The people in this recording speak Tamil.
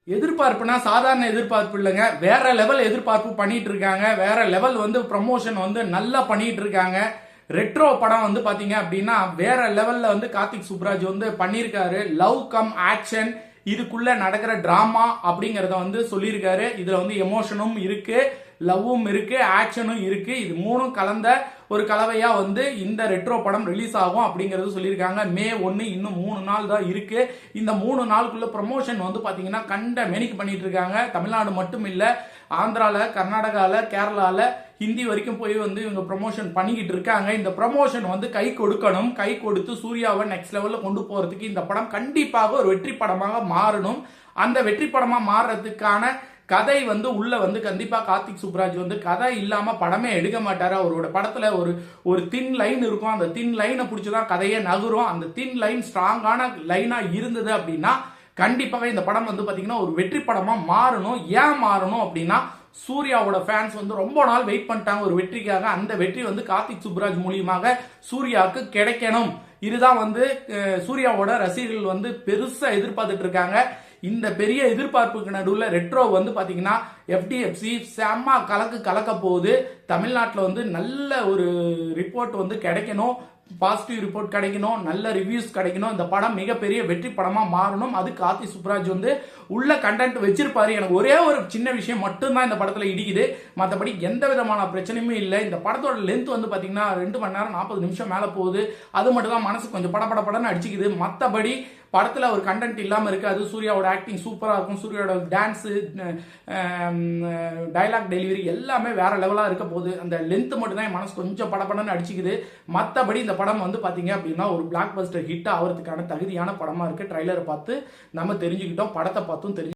எதிர்பார்ப்புனா சாதாரண எதிர்பார்ப்பு இல்லைங்க. வேற லெவல் எதிர்பார்ப்பு பண்ணிட்டு இருக்காங்க. வேற லெவல் ப்ரமோஷன் நல்லா பண்ணிட்டு இருக்காங்க. ரெட்ரோ படம் பாத்தீங்க அப்படின்னா வேற லெவல்ல கார்த்திக் சுப்ராஜ் பண்ணிருக்காரு. லவ் கம் ஆக்ஷன், இதுக்குள்ள நடக்கிற டிராமா அப்படிங்கறத சொல்லியிருக்காரு. இதுல எமோஷனும் இருக்கு, லவ்வும் இருக்கு, ஆக்ஷனும் இருக்கு. இது மூணும் கலந்த ஒரு கலவையா இந்த ரெட்ரோ படம் ரிலீஸ் ஆகும் அப்படிங்கறது சொல்லியிருக்காங்க. மே 1 இன்னும் 3 நாள் தான் இருக்கு. இந்த 3 நாளுக்குள்ள ப்ரமோஷன் பாத்தீங்கன்னா கண்ட மேனிக்கு பண்ணிட்டு இருக்காங்க. தமிழ்நாடு மட்டும் இல்ல, ஆந்திரால, கர்நாடகால, கேரளால, ஹிந்தி வரைக்கும் போய் இவங்க ப்ரமோஷன் பண்ணிக்கிட்டு இருக்காங்க. இந்த ப்ரமோஷன் கை கொடுக்கணும். கை கொடுத்து சூர்யாவை நெக்ஸ்ட் லெவல்ல கொண்டு போறதுக்கு இந்த படம் கண்டிப்பாக ஒரு வெற்றி படமாக மாறணும். அந்த வெற்றி படமா மாறுறதுக்கான கதை உள்ள கண்டிப்பா கார்த்திக் சுப்ராஜ் கதை இல்லாம படமே எடுக்க மாட்டாரு. அவரோட படத்துல ஒரு தின் லைன் இருக்கும். அந்த தின் லைனை பிடிச்சதான் கதையே நகரும். அந்த தின் லைன் ஸ்ட்ராங்கான லைனா இருந்தது அப்படின்னா கண்டிப்பாக இந்த படம் பாத்தீங்கன்னா ஒரு வெற்றி படமா மாறணும். ஏன் மாறணும் அப்படின்னா சூர்யாவோட ஃபேன்ஸ் ரொம்ப நாள் வெயிட் பண்ணிட்டாங்க ஒரு வெற்றிக்காக. அந்த வெற்றி கார்த்திக் சுப்ராஜ் மூலியமாக சூர்யாவுக்கு கிடைக்கணும். இதுதான் சூர்யாவோட ரசிகர்கள் பெருசா எதிர்பார்த்துட்டு இருக்காங்க. இந்த பெரிய எதிர்பார்ப்புக்கு நடுவில் ரெட்ரோ பாத்தீங்கன்னா FDFC செம்ம கலக்க போகுது. தமிழ்நாட்டில் நல்ல ஒரு ரிப்போர்ட் கிடைக்கணும், பாசிட்டிவ் ரிப்போர்ட் கிடைக்கணும், நல்ல ரிவ்யூஸ் கிடைக்கணும். இந்த படம் மிகப்பெரிய வெற்றி படமா மாறணும். அது கார்த்திக் சுப்ராஜ் உள்ள கண்டென்ட் வச்சிருப்பாரு. எனக்கு ஒரே ஒரு சின்ன விஷயம் மட்டும்தான் இந்த படத்துல இடிக்குது. மற்றபடி எந்த விதமான பிரச்சனையுமே இல்லை. இந்த படத்தோட லென்த் பாத்தீங்கன்னா 2 மணி நேரம் 40 நிமிஷம் மேல போகுது. அது மட்டும் தான் மனசு கொஞ்சம் படன்னு அடிச்சுக்குது. மற்றபடி படத்துல ஒரு கண்டென்ட் இல்லாம இருக்காது. சூர்யாவோட ஆக்டிங் சூப்பரா இருக்கும். சூர்யாவோட டான்ஸ், டைலாக் டெலிவரி எல்லாமே வேற லெவலா இருக்க போகுது. அந்த லென்த் மட்டும் தான் என் மனசு கொஞ்சம் படன்னு அடிச்சுக்குது. மற்றபடி இந்த படம் பாத்தீங்க அப்படின்னா ஒரு பிளாக் பஸ்டர் ஹிட் ஆகிறதுக்கான தகுதியான படமா இருக்கு. ட்ரைலரை பார்த்து நம்ம தெரிஞ்சுக்கிட்டோம், படத்தை பார்த்தும் தெரிஞ்சு